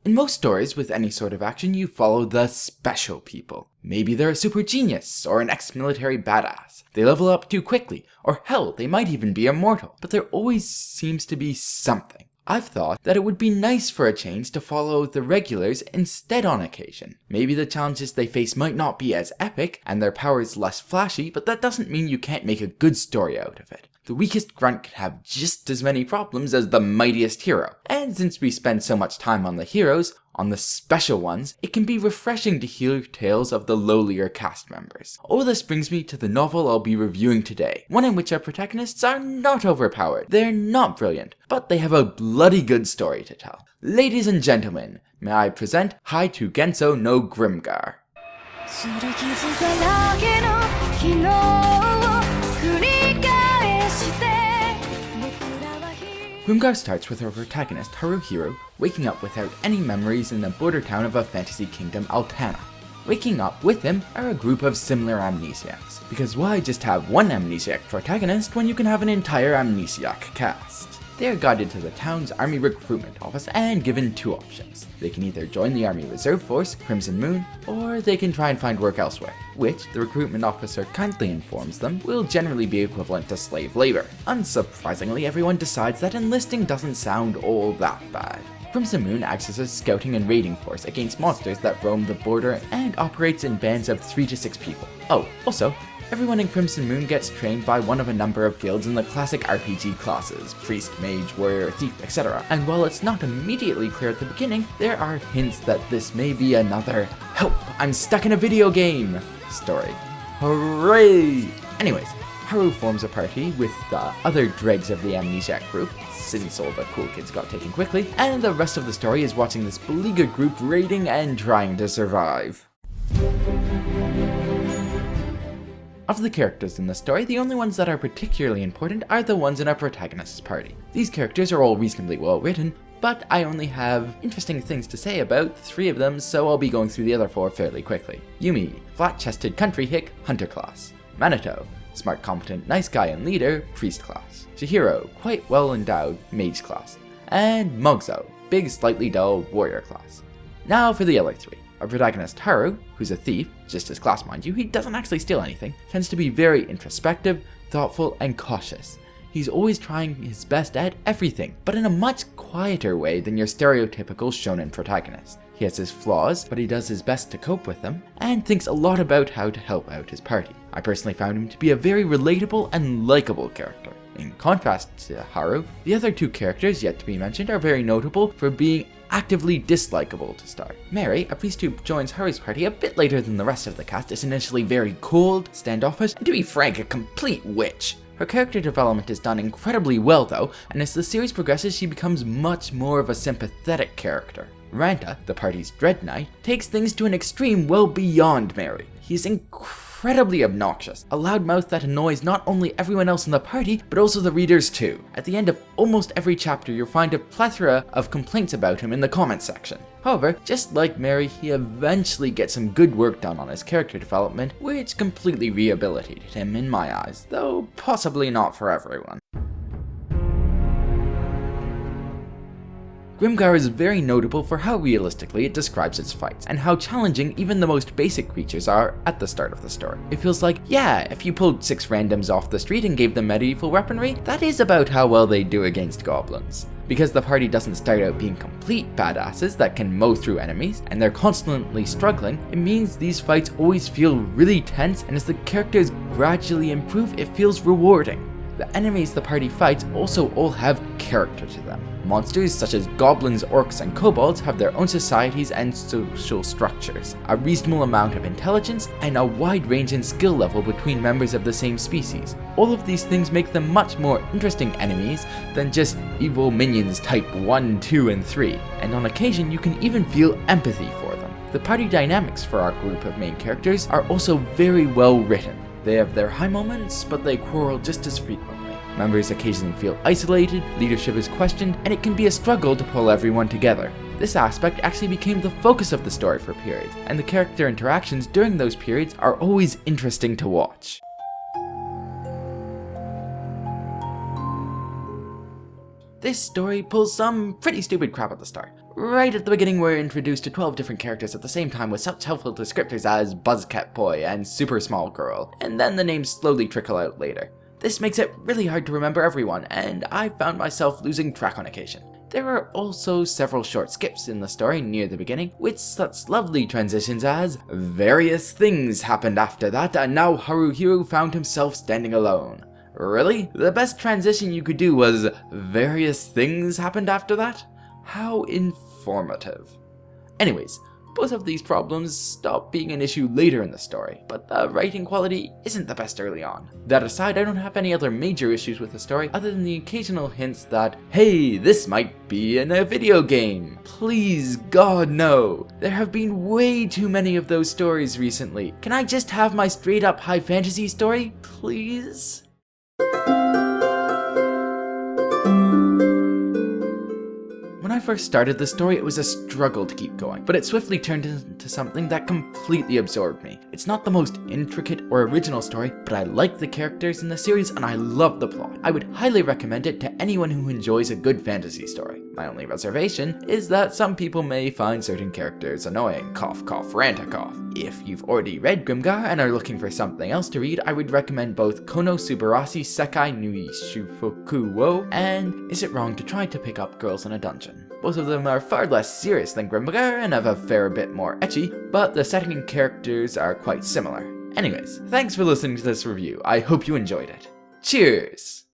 In most stories with any sort of action, you follow the special people. Maybe they're a super genius, or an ex-military badass. They level up too quickly, or hell, they might even be immortal. But there always seems to be something. I've thought that it would be nice for a change to follow the regulars instead on occasion. Maybe the challenges they face might not be as epic, and their powers less flashy, but that doesn't mean you can't make a good story out of it. The weakest grunt could have just as many problems as the mightiest hero. And since we spend so much time on the heroes, on the special ones, it can be refreshing to hear tales of the lowlier cast members. All this brings me to the novel I'll be reviewing today, one in which our protagonists are not overpowered, they're not brilliant, but they have a bloody good story to tell. Ladies and gentlemen, may I present Hi to Gensou no Grimgar. Grimgar starts with our protagonist, Haruhiro, waking up without any memories in the border town of a fantasy kingdom, Altana. Waking up with him are a group of similar amnesiacs, because why just have one amnesiac protagonist when you can have an entire amnesiac cast? They are guided to the town's army recruitment office and given two options. They can either join the army reserve force, Crimson Moon, or they can try and find work elsewhere, which the recruitment officer kindly informs them will generally be equivalent to slave labor. Unsurprisingly, everyone decides that enlisting doesn't sound all that bad. Crimson Moon acts as a scouting and raiding force against monsters that roam the border and operates in bands of 3 to 6 people. Oh, also, everyone in Crimson Moon gets trained by one of a number of guilds in the classic RPG classes, priest, mage, warrior, thief, etc. And while it's not immediately clear at the beginning, there are hints that this may be another "help, I'm stuck in a video game" story. Hooray! Anyways, Haru forms a party with the other dregs of the amnesiac group, since all the cool kids got taken quickly, and the rest of the story is watching this beleaguered group raiding and trying to survive. Of the characters in the story, the only ones that are particularly important are the ones in our protagonist's party. These characters are all reasonably well written, but I only have interesting things to say about 3 of them, so I'll be going through the other 4 fairly quickly. Yumi, flat-chested country hick, hunter class. Minato, smart, competent, nice guy and leader, priest class. Chihiro, quite well endowed, mage class. And Mugzo, big, slightly dull, warrior class. Now for the other 3. Our protagonist Haru, who's a thief, just his class mind you, he doesn't actually steal anything, tends to be very introspective, thoughtful, and cautious. He's always trying his best at everything, but in a much quieter way than your stereotypical shonen protagonist. He has his flaws, but he does his best to cope with them, and thinks a lot about how to help out his party. I personally found him to be a very relatable and likable character. In contrast to Haru, the other 2 characters yet to be mentioned are very notable for being actively dislikable to start. Mary, a priest who joins Haru's party a bit later than the rest of the cast, is initially very cold, standoffish, and to be frank, a complete witch. Her character development is done incredibly well though, and as the series progresses she becomes much more of a sympathetic character. Ranta, the party's Dread Knight, takes things to an extreme well beyond Mary. He's incredibly obnoxious, a loudmouth that annoys not only everyone else in the party, but also the readers too. At the end of almost every chapter, you'll find a plethora of complaints about him in the comments section. However, just like Mary, he eventually gets some good work done on his character development, which completely rehabilitated him in my eyes, though possibly not for everyone. Grimgar is very notable for how realistically it describes its fights, and how challenging even the most basic creatures are at the start of the story. It feels like, yeah, if you pulled 6 randoms off the street and gave them medieval weaponry, that is about how well they do against goblins. Because the party doesn't start out being complete badasses that can mow through enemies, and they're constantly struggling, it means these fights always feel really tense, and as the characters gradually improve, it feels rewarding. The enemies the party fights also all have character to them. Monsters such as goblins, orcs, and kobolds have their own societies and social structures, a reasonable amount of intelligence, and a wide range in skill level between members of the same species. All of these things make them much more interesting enemies than just evil minions type 1, 2, and 3, and on occasion you can even feel empathy for them. The party dynamics for our group of main characters are also very well written. They have their high moments, but they quarrel just as frequently. Members occasionally feel isolated, leadership is questioned, and it can be a struggle to pull everyone together. This aspect actually became the focus of the story for periods, and the character interactions during those periods are always interesting to watch. This story pulls some pretty stupid crap at the start. Right at the beginning, we're introduced to 12 different characters at the same time with such helpful descriptors as Buzzcat Boy and Super Small Girl, and then the names slowly trickle out later. This makes it really hard to remember everyone, and I found myself losing track on occasion. There are also several short skips in the story near the beginning, with such lovely transitions as various things happened after that, and now Haruhiro found himself standing alone. Really? The best transition you could do was various things happened after that? How informative. Anyways, both of these problems stop being an issue later in the story, but the writing quality isn't the best early on. That aside, I don't have any other major issues with the story other than the occasional hints that, hey, this might be in a video game. Please, God, no. There have been way too many of those stories recently. Can I just have my straight up high fantasy story, please? When I first started the story, it was a struggle to keep going, but it swiftly turned into something that completely absorbed me. It's not the most intricate or original story, but I like the characters in the series and I love the plot. I would highly recommend it to anyone who enjoys a good fantasy story. My only reservation is that some people may find certain characters annoying. Cough, cough, rant-a-cough. If you've already read Grimgar and are looking for something else to read, I would recommend both Kono Subarashi Sekai Nui Shufuku wo and Is It Wrong to Try to Pick Up Girls in a Dungeon. Both of them are far less serious than Grimgar and have a fair bit more ecchi, but the setting and characters are quite similar. Anyways, thanks for listening to this review. I hope you enjoyed it. Cheers!